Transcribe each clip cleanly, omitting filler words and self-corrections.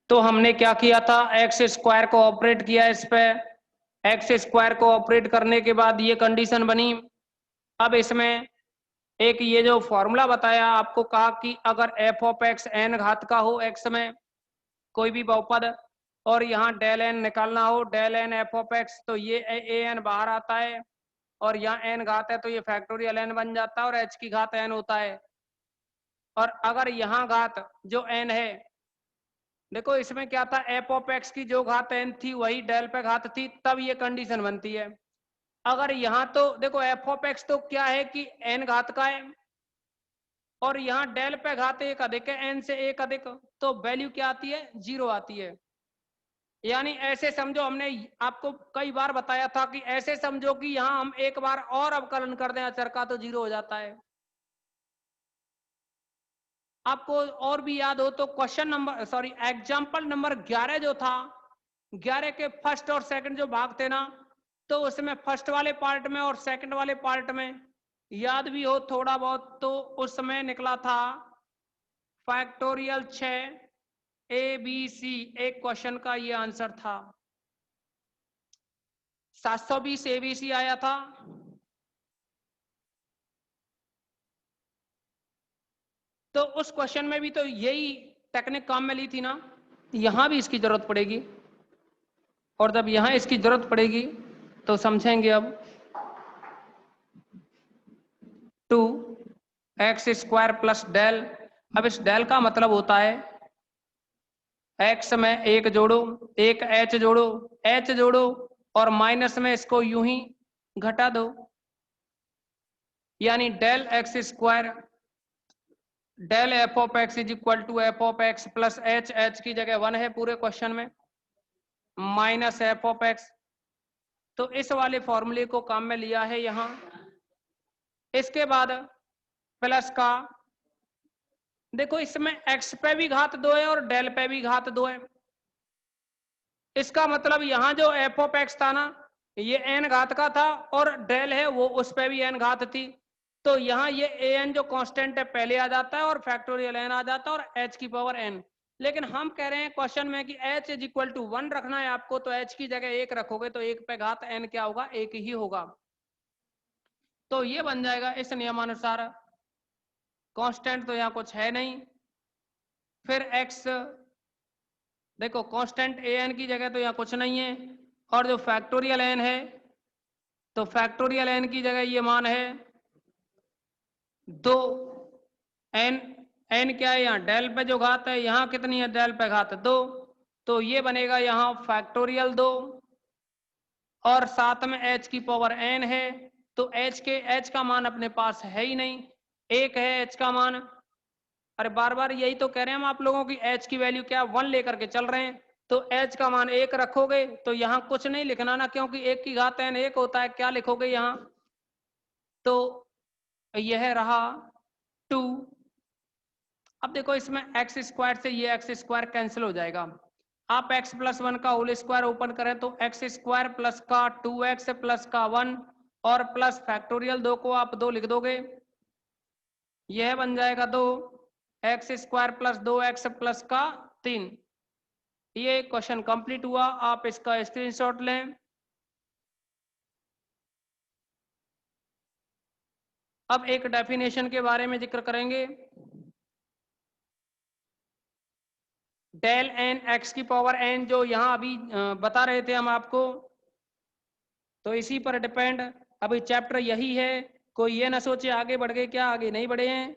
तो हमने क्या किया था, एक्स स्क्वायर को ऑपरेट किया इस पे, एक्स स्क्वायर को ऑपरेट करने के बाद ये कंडीशन बनी। अब इसमें एक ये जो फॉर्मूला बताया आपको, कहा कि अगर एफ ऑफ एक्स एन घात का हो एक्स में कोई भी बहुपद, और यहाँ डेल एन निकालना हो, del n f of x, तो ये ए एन बाहर आता है, और यहाँ एन घात है तो ये फैक्टोरियल एन बन जाता है, और एच की घात एन होता है। और अगर यहाँ घात जो एन है, देखो इसमें क्या था, एफ ऑफ एक्स की जो घात एन थी वही डेल पे घात थी, तब ये कंडीशन बनती है। अगर यहाँ तो देखो एफ ऑफ एक्स तो क्या है कि एन घात का है, और यहाँ डेल पे घात एक अधिक है, एन से एक अधिक, तो वैल्यू क्या आती है, 0 आती है। यानी ऐसे समझो, हमने आपको कई बार बताया था कि ऐसे समझो कि यहाँ हम एक बार और अवकलन कर दें अचर का तो 0 हो जाता है। आपको और भी याद हो तो क्वेश्चन नंबर एग्जाम्पल नंबर 11 जो था, 11 के फर्स्ट और सेकंड जो भाग थे ना, तो उसमें फर्स्ट वाले पार्ट में और सेकंड वाले पार्ट में याद भी हो थोड़ा बहुत, तो उसमें निकला था फैक्टोरियल 6 ABC, एक क्वेश्चन का ये आंसर था। 720 ABC आया था। तो उस क्वेश्चन में भी तो यही टेक्निक काम में ली थी ना, यहां भी इसकी जरूरत पड़ेगी, और जब यहां इसकी जरूरत पड़ेगी तो समझेंगे। अब 2x² प्लस डेल, अब इस डेल का मतलब होता है x में एक जोड़ो, एक h जोड़ो, h जोड़ो, और माइनस में इसको यूं ही घटा दो, यानी del x² del f of x is equal to f of x plus h, h की जगह 1 है पूरे क्वेश्चन में, माइनस एफ ऑफ एक्स। तो इस वाले फॉर्मूले को काम में लिया है यहां। इसके बाद प्लस का, देखो इसमें x पे भी घात 2 है और डेल पे भी घात 2 है। इसका मतलब यहां जो एफ ऑफ एक्स था ना, ये एन घात का था, और डेल है वो उस पे भी एन घात थी, तो यहाँ ये ए एन जो कांस्टेंट है पहले आ जाता है, और फैक्टोरियल एन आ जाता है, और एच की पावर एन। लेकिन हम कह रहे हैं क्वेश्चन में कि h इज इक्वल टू 1 रखना है आपको, तो h की जगह 1 रखोगे तो 1 पे घात n क्या होगा, 1 ही होगा। तो ये बन जाएगा इस नियमानुसार, कांस्टेंट तो यहाँ कुछ है नहीं, फिर x, देखो कांस्टेंट ए एन की जगह तो यहाँ कुछ नहीं है, और जो फैक्टोरियल एन है, तो फैक्टोरियल एन की जगह ये मान है 2, एन, एन क्या है यहाँ डेल पे जो घात है, यहाँ कितनी है डेल पे घात 2, तो ये बनेगा यहाँ फैक्टोरियल 2, और साथ में h की पावर n है, तो h का मान अपने पास है ही नहीं, 1 है h का मान। अरे बार बार यही तो कह रहे हैं हम आप लोगों की, h की वैल्यू क्या 1 लेकर के चल रहे हैं, तो h का मान 1 रखोगे तो यहाँ कुछ नहीं लिखना ना, क्योंकि 1 की घात n 1 होता है, क्या लिखोगे यहाँ, तो यह रहा 2। अब देखो इसमें x² से ये x² कैंसिल हो जाएगा, आप x प्लस 1 का होल स्क्वायर ओपन करें तो x² प्लस का 2x प्लस का 1, और प्लस फैक्टोरियल 2 को आप 2 लिख दोगे, यह बन जाएगा 2, x² प्लस 2x प्लस का 3। ये क्वेश्चन कंप्लीट हुआ, आप इसका स्क्रीनशॉट लें। अब एक डेफिनेशन के बारे में जिक्र करेंगे, डेल एन एक्स की पावर एन, जो यहाँ अभी बता रहे थे हम आपको, तो इसी पर डिपेंड अभी चैप्टर यही है, कोई ये ना सोचे आगे बढ़ गए, क्या आगे नहीं बढ़े हैं।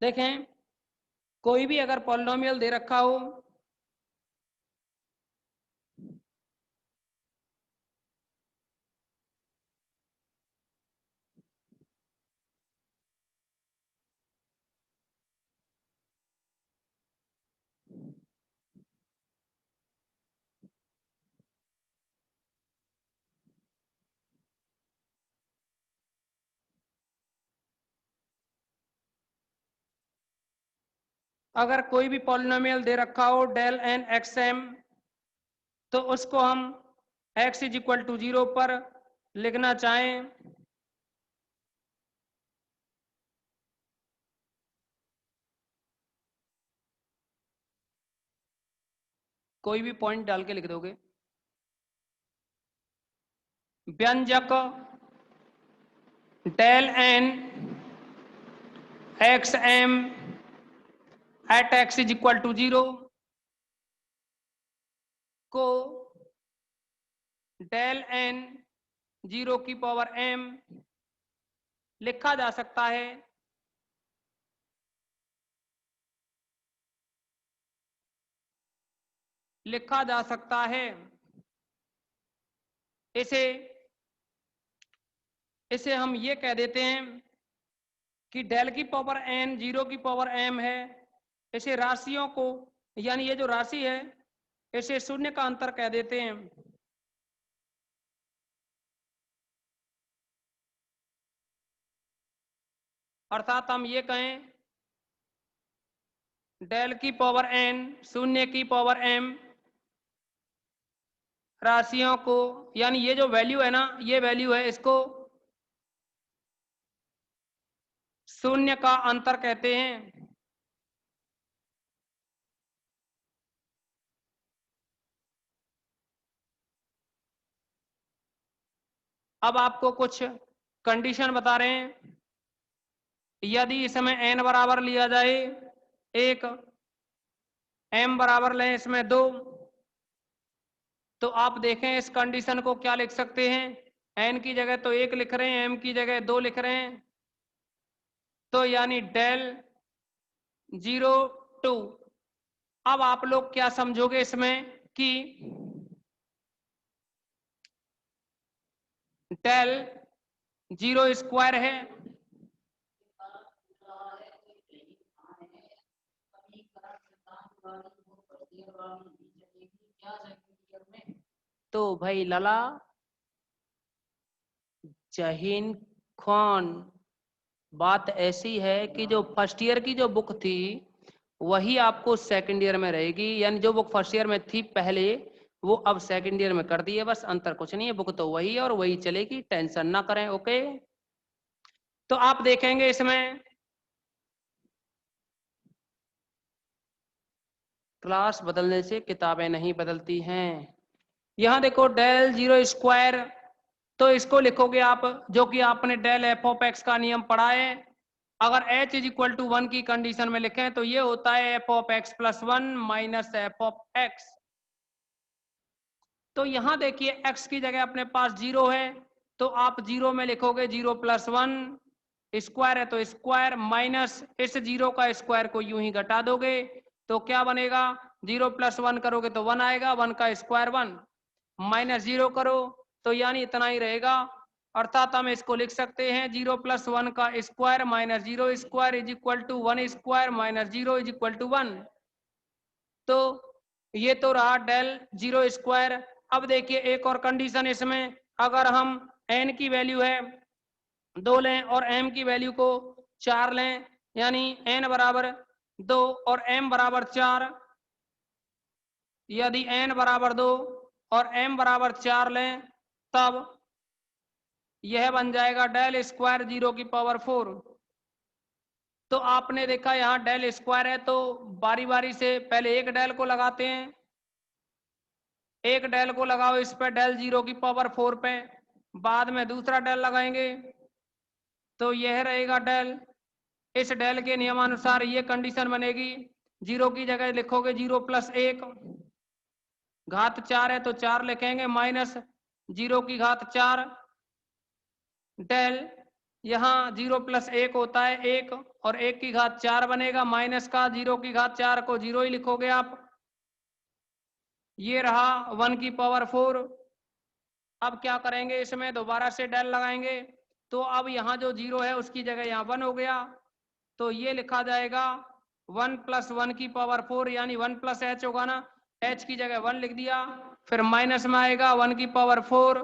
देखें कोई भी अगर पॉलिनोमियल दे रखा हो, अगर कोई भी पॉलिनोमियल दे रखा हो डेल एन एक्स एम, तो उसको हम x इज इक्वल टू 0 पर लिखना चाहें कोई भी पॉइंट डाल के लिख दोगे। व्यंजक del n x m at x is equal to 0 को डेल एन 0 की पावर m लिखा जा सकता है इसे हम ये कह देते हैं कि डेल की पावर n 0 की पावर m है। इसे राशियों को, यानी ये जो राशि है इसे शून्य का अंतर कह देते हैं। अर्थात हम ये कहें डेल की पावर n 0 की पावर m राशियों को, यानी ये जो वैल्यू है ना, ये वैल्यू है, इसको शून्य का अंतर कहते हैं। अब आपको कुछ कंडीशन बता रहे हैं। यदि इसमें n बराबर लिया जाए 1, m बराबर लें इसमें 2, तो आप देखें इस कंडीशन को क्या लिख सकते हैं। n की जगह तो 1 लिख रहे हैं, m की जगह 2 लिख रहे हैं, तो यानी डेल 0 2। अब आप लोग क्या समझोगे इसमें कि डेल 0 स्क्वायर है, तो भाई लला जहीन खान, बात ऐसी है कि जो फर्स्ट ईयर की जो बुक थी वही आपको सेकंड ईयर में रहेगी, यानी जो बुक फर्स्ट ईयर में थी पहले वो अब सेकंड ईयर में कर दी है, बस अंतर कुछ नहीं है, बुक तो वही है और वही चलेगी, टेंशन ना करें। ओके, तो आप देखेंगे इसमें क्लास बदलने से किताबें नहीं बदलती हैं। यहां देखो डेल 0 स्क्वायर, तो इसको लिखोगे आप जो कि आपने डेल एफ ऑफ एक्स का नियम पढ़ा है। अगर h इज इक्वल टू 1 की कंडीशन में लिखें तो ये होता है F of x plus 1 minus F of x. तो यहां देखिए x की जगह अपने पास 0 है, तो आप 0 में लिखोगे 0 प्लस 1, स्क्वायर है तो स्क्वायर, माइनस इस 0 का स्क्वायर को यूं ही घटा दोगे तो क्या बनेगा, 0 प्लस 1 करोगे तो 1 आएगा, 1 का स्क्वायर 1, माइनस 0 करो तो यानी इतना ही रहेगा। अर्थात हम इसको लिख सकते हैं 0 प्लस 1 का square minus 0 square is equal to 1 square minus 0 is equal to 1। तो ये तो रहा डेल 0 स्क्वायर। अब देखिए एक और कंडीशन इसमें, अगर हम n की वैल्यू है 2 लें और m की वैल्यू को 4 लें, यानी n बराबर 2 और m बराबर 4, यदि n बराबर 2 और m बराबर 4 लें तब यह बन जाएगा डेल स्क्वायर 0 की पावर 4। तो आपने देखा यहाँ डेल स्क्वायर है तो बारी बारी से पहले एक डेल को लगाते हैं, एक डेल को लगाओ इस पे डेल 0 की पावर 4 पे, बाद में दूसरा डेल लगाएंगे तो यह रहेगा डेल। इस डेल के नियमानुसार ये कंडीशन बनेगी, 0 की जगह लिखोगे 0 प्लस 1, घात 4 है तो 4 लिखेंगे, माइनस 0 की घात 4 डेल, यहाँ 0 प्लस 1 होता है 1 और 1 की घात 4 बनेगा, माइनस का 0 की घात 4 को 0 ही लिखोगे आप, ये रहा 1 की पावर 4। अब क्या करेंगे, इसमें दोबारा से डेल लगाएंगे तो अब यहाँ जो 0 है उसकी जगह यहाँ 1 हो गया, तो ये लिखा जाएगा 1 प्लस 1 की पावर 4, यानी 1 प्लस एच होगा ना, एच की जगह 1 लिख दिया, फिर माइनस में आएगा 1 की पावर 4,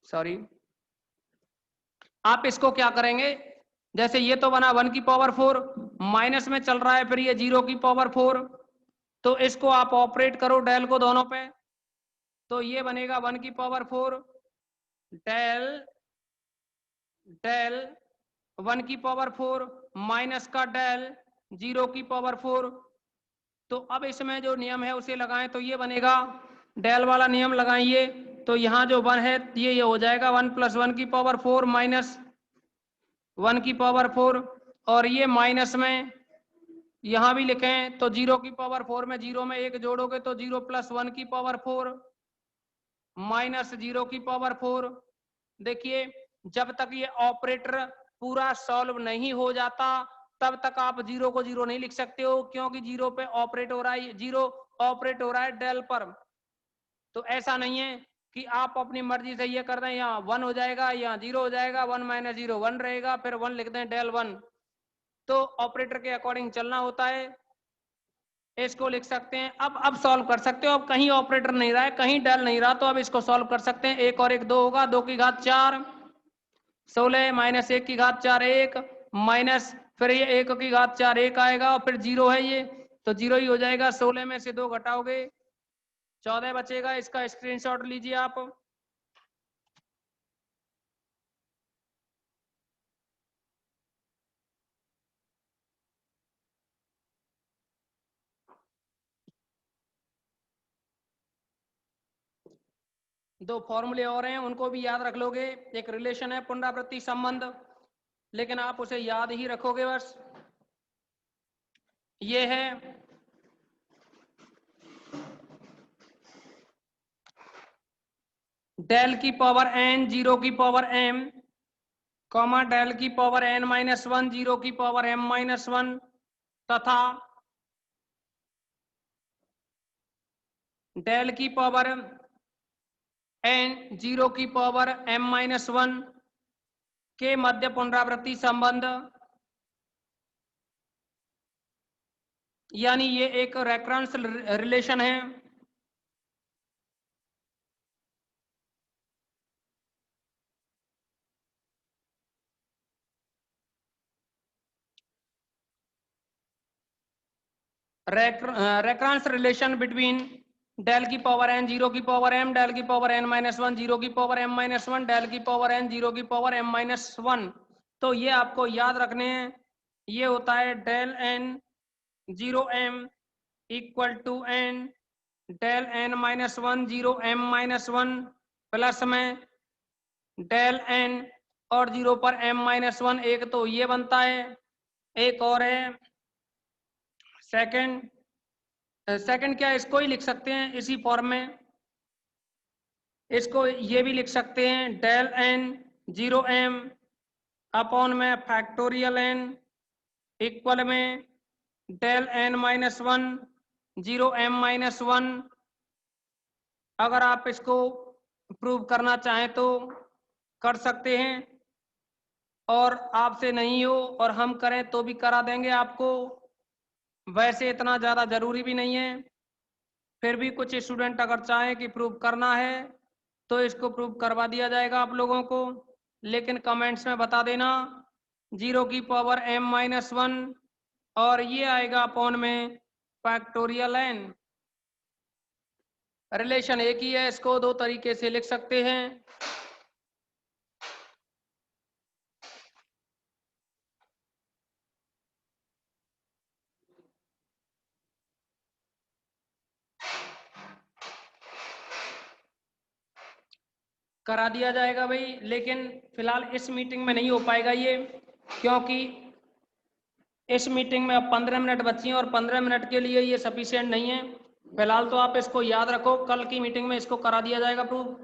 सॉरी आप इसको क्या करेंगे, जैसे ये तो बना 1 की पावर 4, माइनस में चल रहा है फिर ये 0 की पावर 4, तो इसको आप ऑपरेट करो डेल को दोनों पे, तो ये बनेगा 1 की पावर 4 डेल डेल 1 की पावर 4 माइनस का डेल 0 की पावर 4, तो अब इसमें जो नियम है उसे लगाएं तो ये बनेगा, डेल वाला नियम लगाइए तो यहाँ जो 1 है ये हो जाएगा 1 + 1 की पावर 4 माइनस 1 की पावर 4, और ये माइनस में यहाँ भी लिखें तो 0 की पावर 4 में 0 में 1 जोड़ोगे तो 0 + 1 की पावर 4 माइनस 0 की पावर 4। देखिए जब तक ये ऑपरेटर पूरा सॉल्व नहीं हो जाता तब तक आप 0 को 0 नहीं लिख सकते हो, क्योंकि 0 पे ऑपरेट हो रहा है, 0 ऑपरेट हो रहा है डेल पर। तो ऐसा नहीं है कि आप अपनी मर्जी से ये कर दें, यहाँ 1 हो जाएगा, यहाँ 0 हो जाएगा, 1 - 0 1 रहेगा, फिर 1 लिख दें डेल 1। तो ऑपरेटर के अकॉर्डिंग चलना होता है, इसको लिख सकते हैं। अब सॉल्व कर सकते हो। अब कहीं ऑपरेटर नहीं रहा है, कहीं डेल नहीं रहा, तो अब इसको सॉल्व कर सकते हैं। 1 और 1 2 होगा, 2 की घात 4 16 माइनस 1 की घात 4 1 माइनस फिर ये 1 की घात 4 1 आएगा, और फिर 0 है ये तो 0 ही हो जाएगा। 16 में से 2 घटाओगे 14 बचेगा। इसका स्क्रीनशॉट लीजिए आप। दो फॉर्मूले और हैं, उनको भी याद रख लोगे। एक रिलेशन है पुनरावृत्ति संबंध, लेकिन आप उसे याद ही रखोगे बस। ये है डेल की पावर n 0 की पावर m कॉमा डेल की पावर n - 1 0 की पावर m - 1 तथा डेल की पावर n 0 की पावर m - 1 के मध्य पुनरावृत्ति संबंध, यानी ये एक रेफरेंस रिलेशन है। रेफरेंस रिलेशन बिटवीन डेल की पावर n 0 की पावर m डेल की पावर n - 1 0 की पावर m - 1 डेल की पावर n 0 की पावर m - 1। तो ये आपको याद रखने हैं। ये होता है del n 0 m equal to n del n - 1 0 m - 1 plus में डेल n और 0 पर m - 1। एक तो ये बनता है, एक और है सेकंड। सेकंड क्या, इसको ही लिख सकते हैं इसी फॉर्म में। इसको ये भी लिख सकते हैं डेल n 0 m अपॉन में फैक्टोरियल n इक्वल में डेल n - 1 0 m - 1। अगर आप इसको प्रूव करना चाहें तो कर सकते हैं, और आपसे नहीं हो और हम करें तो भी करा देंगे आपको। वैसे इतना ज़्यादा ज़रूरी भी नहीं है, फिर भी कुछ स्टूडेंट अगर चाहें कि प्रूव करना है तो इसको प्रूव करवा दिया जाएगा आप लोगों को, लेकिन कमेंट्स में बता देना 0 की पावर m - 1 और ये आएगा अपॉन में फैक्टोरियल n। रिलेशन एक ही है, इसको दो तरीके से लिख सकते हैं। करा दिया जाएगा भाई, लेकिन फिलहाल इस मीटिंग में नहीं हो पाएगा ये, क्योंकि इस मीटिंग में अब 15 मिनट बची हैं और 15 मिनट के लिए ये सफिशिएंट नहीं है। फिलहाल तो आप इसको याद रखो, कल की मीटिंग में इसको करा दिया जाएगा प्रूव।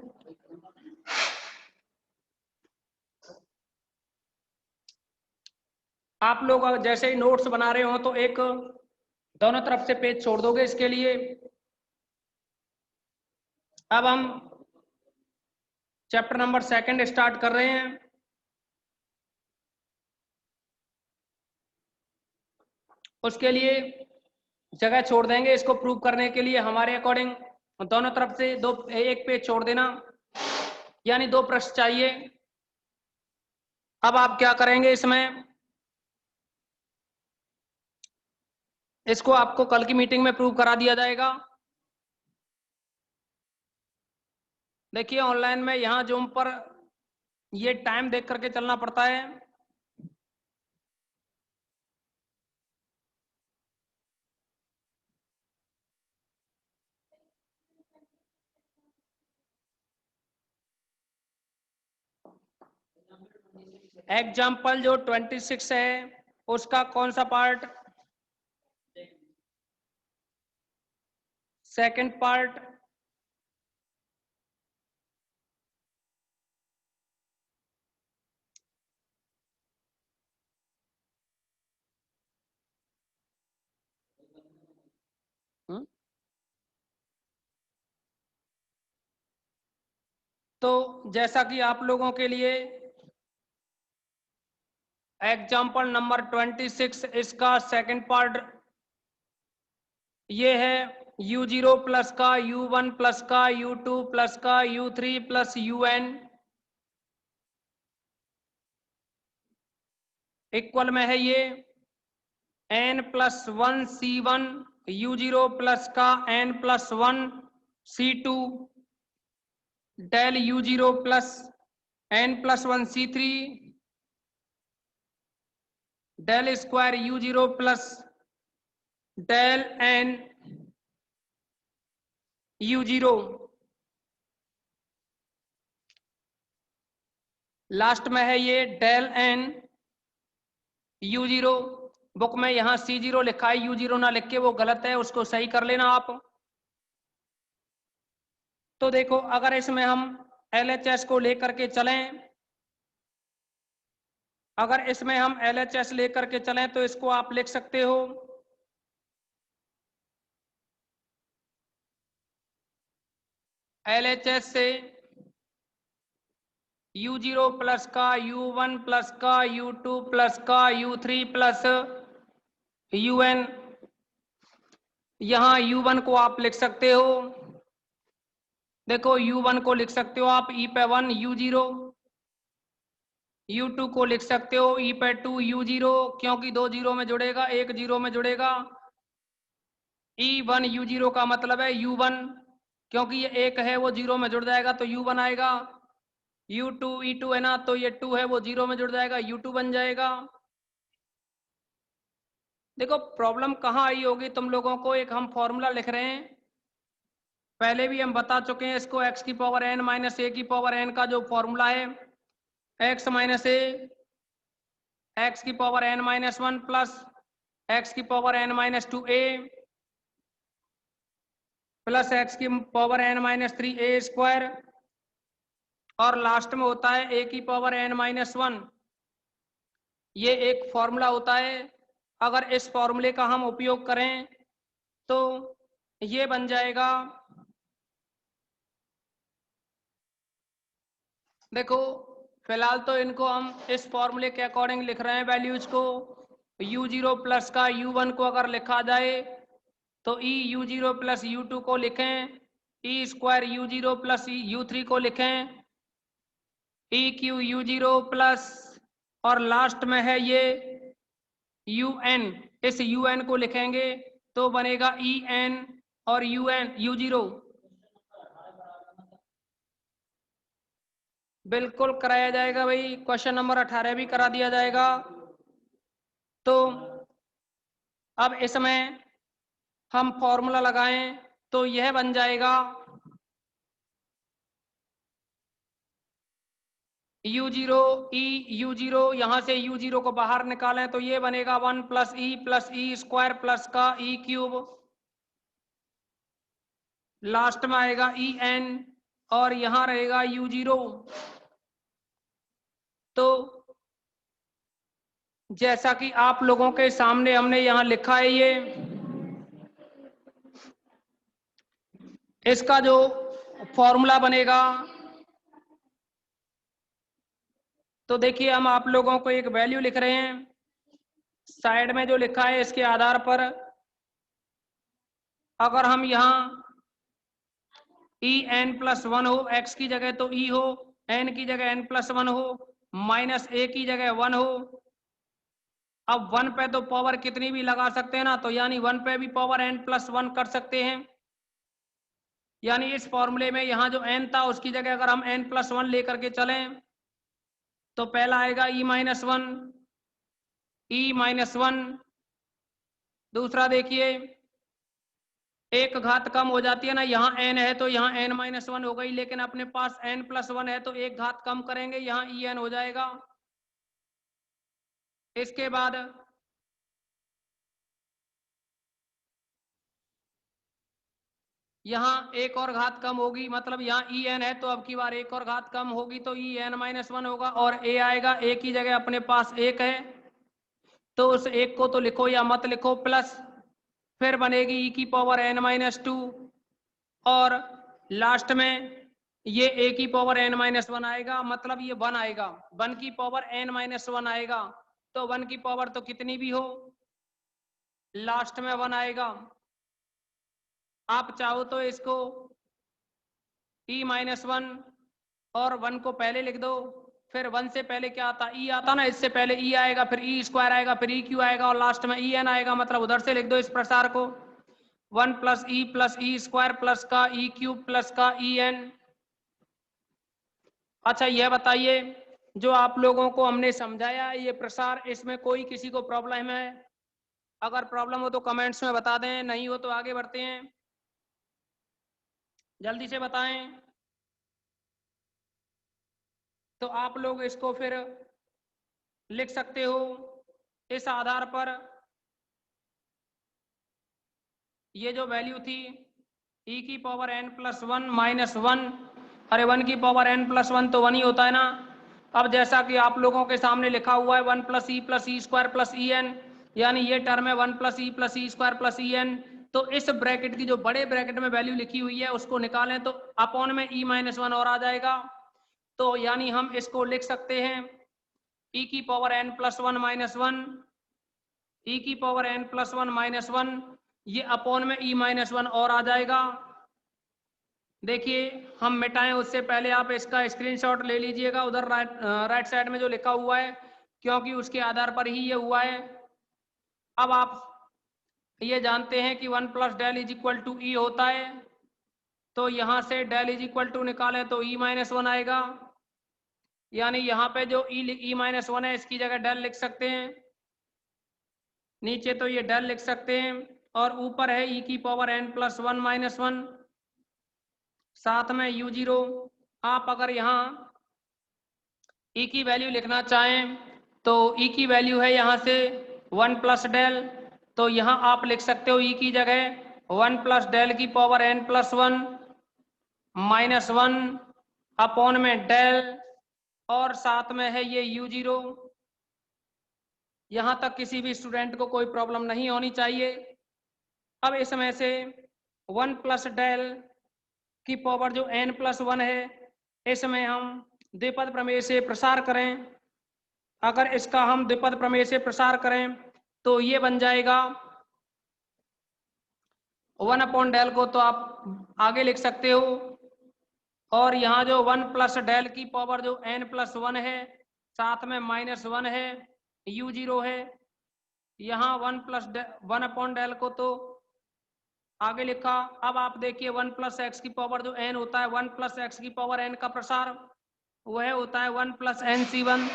आप लोग जैसे ही नोट्स बना रहे हो तो एक दोनों तरफ से पेज छोड़ दोगे इसके लिए। अब हम चैप्टर नंबर 2 स्टार्ट कर रहे हैं। उसके लिए जगह छोड़ देंगे इसको प्रूव करने के लिए हमारे अकॉर्डिंग। दोनों तरफ से दो, एक पेज छोड़ देना, यानी 2 पृष्ठ चाहिए। अब आप क्या करेंगे, इसमें इसको आपको कल की मीटिंग में प्रूव करा दिया जाएगा। देखिए ऑनलाइन में यहाँ जूम पर ये टाइम देख करके चलना पड़ता है। एग्जाम्पल जो 26 है उसका कौन सा पार्ट? Second part. तो जैसा कि आप लोगों के लिए एग्जाम्पल नंबर 26 इसका सेकंड पार्ट ये है u0 प्लस का u1 प्लस का u2 प्लस का u3 प्लस un इक्वल में है ये n plus 1 c1 u0 plus का n plus 1 c2 del u0 plus n plus 1 c3 del square u0 plus del n u0 last में है ये डेल n u0। बुक में यहां c0 लिखा है, u0 ना लिख के वो गलत है, उसको सही कर लेना आप। तो देखो अगर इसमें हम LHS को लेकर के चलें, अगर इसमें हम LHS लेकर के चलें तो इसको आप लिख सकते हो LHS से u0 प्लस का u1 प्लस का u2 प्लस का u3 प्लस un, यहां u1 को आप लिख सकते हो, देखो u1 को लिख सकते हो आप e पे 1 u0, u2 को लिख सकते हो e पे 2 u0 क्योंकि 2 जीरो में जुड़ेगा, 1 जीरो में जुड़ेगा। e1 u0 का मतलब है u1 क्योंकि ये 1 है वो जीरो में जुड़ जाएगा तो u1 आएगा। u2 e2 है ना, तो ये 2 है वो जीरो में जुड़ जाएगा, u2 बन जाएगा। देखो प्रॉब्लम कहाँ आई होगी तुम लोगों को, एक हम फॉर्मूला लिख रहे हैं, पहले भी हम बता चुके हैं इसको, x की पावर n माइनस ए की पावर n का जो फॉर्मूला है x माइनस ए एक्स की power n minus 1 plus x की power n minus 2a plus x की power n minus 3a square और लास्ट में होता है a की पावर n माइनस 1। ये एक फॉर्मूला होता है, अगर इस फॉर्मूले का हम उपयोग करें तो ये बन जाएगा, देखो फिलहाल तो इनको हम इस फॉर्मूले के अकॉर्डिंग लिख रहे हैं वैल्यूज को। u0 प्लस का u1 को अगर लिखा जाए तो e u0 प्लस u2 को लिखें, e square u0 plus u3 को लिखें, e क्यू u0 प्लस और लास्ट में है ये un, इस un को लिखेंगे तो बनेगा en और un u0। बिल्कुल कराया जाएगा भाई, क्वेश्चन नंबर 18 भी करा दिया जाएगा। तो अब इसमें हम फॉर्मूला लगाएं तो यह बन जाएगा u0 e u0, यहां से u0 को बाहर निकालें तो ये बनेगा 1 प्लस ई स्क्वायर प्लस का e क्यूब, लास्ट में आएगा en और यहां रहेगा u0। तो जैसा कि आप लोगों के सामने हमने यहां लिखा है, ये इसका जो फॉर्मूला बनेगा, तो देखिए हम आप लोगों को एक वैल्यू लिख रहे हैं, साइड में जो लिखा है इसके आधार पर अगर हम यहाँ ई एन प्लस 1 हो, x की जगह तो e हो, n की जगह n प्लस 1 हो, माइनस a की जगह 1 हो। अब 1 पे तो पावर कितनी भी लगा सकते हैं ना, तो यानी 1 पे भी पावर n प्लस 1 कर सकते हैं। यानी इस फॉर्मूले में यहाँ जो n था उसकी जगह अगर हम n प्लस 1 लेकर के चलें तो पहला आएगा e माइनस 1, e माइनस 1। दूसरा देखिए एक घात कम हो जाती है ना, यहाँ n है तो यहाँ n माइनस 1 हो गई, लेकिन अपने पास n प्लस 1 है तो एक घात कम करेंगे यहाँ en हो जाएगा। इसके बाद यहाँ एक और घात कम होगी, मतलब यहाँ ई एन है तो अब की बार एक और घात कम होगी तो ई एन माइनस वन होगा और ए आएगा। ए की जगह अपने पास एक है तो उस एक को तो लिखो या मत लिखो, प्लस फिर बनेगी ई की पावर एन माइनस टू और लास्ट में ये ए की पावर एन माइनस वन आएगा, मतलब ये वन आएगा, वन की पावर एन माइनस वन आएगा। तो वन की पावर तो कितनी भी हो लास्ट में वन आएगा। आप चाहो तो इसको ई माइनस वन और वन को पहले लिख दो, फिर वन से पहले क्या आता, ई आता ना, इससे पहले ई आएगा, फिर ई स्क्वायर आएगा, फिर ई क्यू आएगा और लास्ट में ई एन आएगा, मतलब उधर से लिख दो इस प्रसार को, one plus E square plus का ई क्यूब प्लस का ई एन। अच्छा यह बताइए जो आप लोगों को हमने समझाया ये प्रसार, इसमें कोई किसी को प्रॉब्लम है? अगर प्रॉब्लम हो तो कमेंट्स में बता दें, नहीं हो तो आगे बढ़ते हैं, जल्दी से बताएं। तो आप लोग इसको फिर लिख सकते हो इस आधार पर, ये जो वैल्यू थी e की power n plus one minus one, अरे वन की पावर n प्लस वन तो वन ही होता है ना। अब जैसा कि आप लोगों के सामने लिखा हुआ है one plus E square plus E N, यानी ये टर्म है one plus E square plus E N. तो इस ब्रैकेट की जो बड़े ब्रैकेट में वैल्यू लिखी हुई है उसको निकालें तो अपॉन में ई माइनस वन और आ जाएगा। तो यानी हम इसको लिख सकते हैं e की power n plus one minus one, e की power n plus one minus one, ये अपॉन में ई माइनस वन और आ जाएगा। देखिए हम मिटाएं उससे पहले आप इसका स्क्रीनशॉट ले लीजिएगा, उधर राइट साइड में जो लिखा हुआ है, क्योंकि उसके आधार पर ही ये हुआ है। अब आप ये जानते हैं कि one plus del is equal to e होता है, तो यहां से डेल इज इक्वल टू निकालें तो ई माइनस वन आएगा, यानी यहाँ पे जो ई माइनस वन है इसकी जगह डेल लिख सकते हैं, नीचे तो ये डेल लिख सकते हैं और ऊपर है ई की power n plus one minus one, साथ में यू जीरो। आप अगर यहाँ ई की वैल्यू लिखना चाहें तो ई की वैल्यू है यहाँ से वन प्लस डेल, तो यहाँ आप लिख सकते हो ई की जगह वन प्लस डेल की power n plus one minus one upon में डेल और साथ में है ये यू जीरो। यहां तक किसी भी स्टूडेंट को कोई प्रॉब्लम नहीं होनी चाहिए। अब इसमें से वन प्लस डेल की पावर जो n प्लस वन है, इसमें हम द्विपद प्रमेय से प्रसार करें, अगर इसका हम द्विपद प्रमेय से प्रसार करें तो ये बन जाएगा वन अपॉन डेल को तो आप आगे लिख सकते हो, और यहाँ जो वन प्लस डेल की पावर जो n प्लस वन है साथ में माइनस वन है, यू जीरो है, यहाँ वन अपॉन डेल को तो आगे लिखा। अब आप देखिए वन प्लस एक्स की पावर जो n होता है, वन प्लस एक्स की पावर n का प्रसार वह होता है one plus n C one,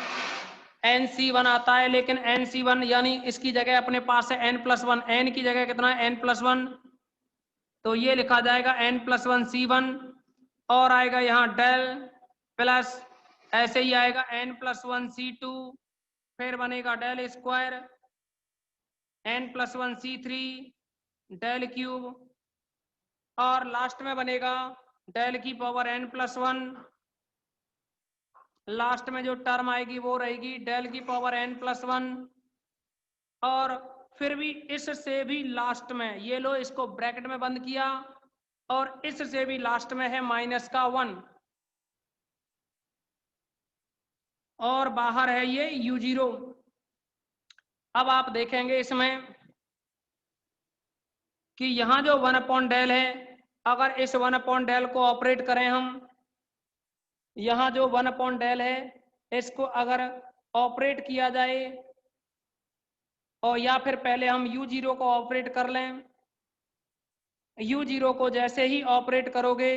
n C one आता है, लेकिन एन सी वन यानी इसकी जगह अपने पास है n प्लस वन, एन की जगह कितना है n प्लस वन, तो ये लिखा जाएगा n plus one C one और आएगा यहाँ डेल प्लस ऐसे ही आएगा n plus one C two, फिर बनेगा del square n plus one C three del cube और लास्ट में बनेगा डेल की power n plus one, last में जो टर्म आएगी वो रहेगी डेल की पावर n प्लस वन। और फिर भी इससे भी लास्ट में ये लो इसको ब्रैकेट में बंद किया और इससे भी लास्ट में है माइनस का वन और बाहर है ये यू जीरो। अब आप देखेंगे इसमें कि यहाँ जो वन अपॉन डेल है, अगर इस वन अपॉन डेल को ऑपरेट करें हम, यहाँ जो वन अपॉन डेल है इसको अगर ऑपरेट किया जाए और या फिर पहले हम यू जीरो को ऑपरेट कर लें, यू जीरो को जैसे ही ऑपरेट करोगे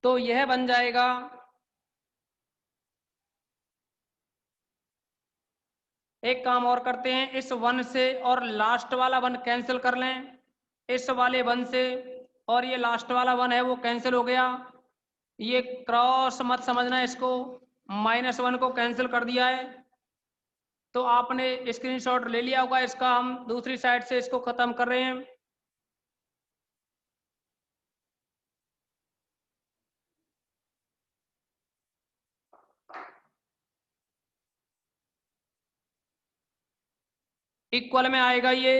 तो यह बन जाएगा एक काम और करते हैं, इस वन से और लास्ट वाला वन कैंसिल कर लें, इस वाले वन से और ये लास्ट वाला वन है वो कैंसिल हो गया, ये क्रॉस मत समझना इसको, -1 को कैंसिल कर दिया है। तो आपने स्क्रीनशॉट ले लिया होगा इसका, हम दूसरी साइड से इसको खत्म कर रहे हैं। इक्वल में आएगा ये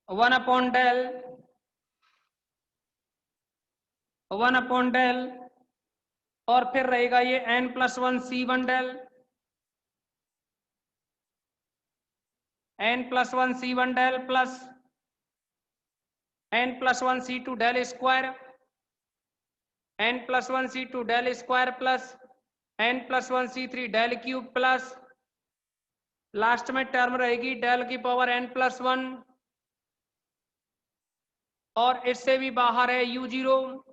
1/del और फिर रहेगा ये n+1 C1 del, n+1 C1 del plus n+1 C2 del square, n+1 C2 del square plus n+1 C3 del cube plus last में टर्म रहेगी del की पावर n+1 और इससे भी बाहर है u0।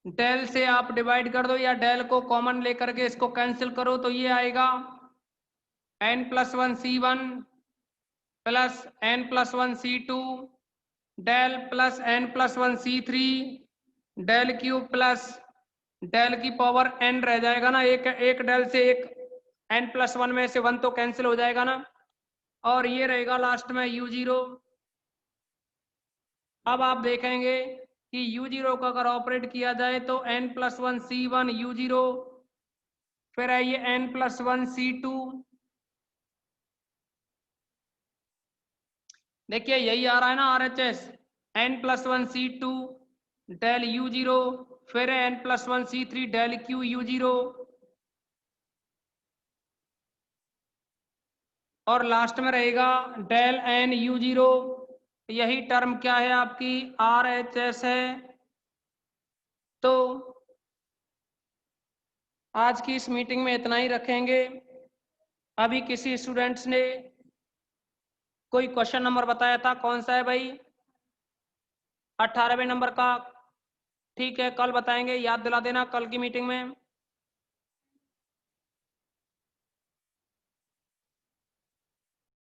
del से आप डिवाइड कर दो या del को कॉमन लेकर के इसको कैंसिल करो तो ये आएगा n+1 C1 plus n+1 C2 del plus n+1 C3 del cube plus del की पावर n रह जाएगा ना, एक del से एक n+1 में से 1 तो कैंसिल हो जाएगा ना, और ये रहेगा लास्ट में u0। अब आप देखेंगे कि u0 का अगर ऑपरेट किया जाए तो n+1 C1 u0, फिर है ये n+1 C2, देखिए यही आ रहा है ना RHS, n+1 C2 del u0, फिर है n+1 C3 del q u0 और लास्ट में रहेगा del n u0। यही टर्म क्या है आपकी RHS है। तो आज की इस मीटिंग में इतना ही रखेंगे। अभी किसी स्टूडेंट्स ने कोई क्वेश्चन नंबर बताया था, कौन सा है भाई? 18वें नंबर का। ठीक है, कल बताएंगे, याद दिला देना कल की मीटिंग में।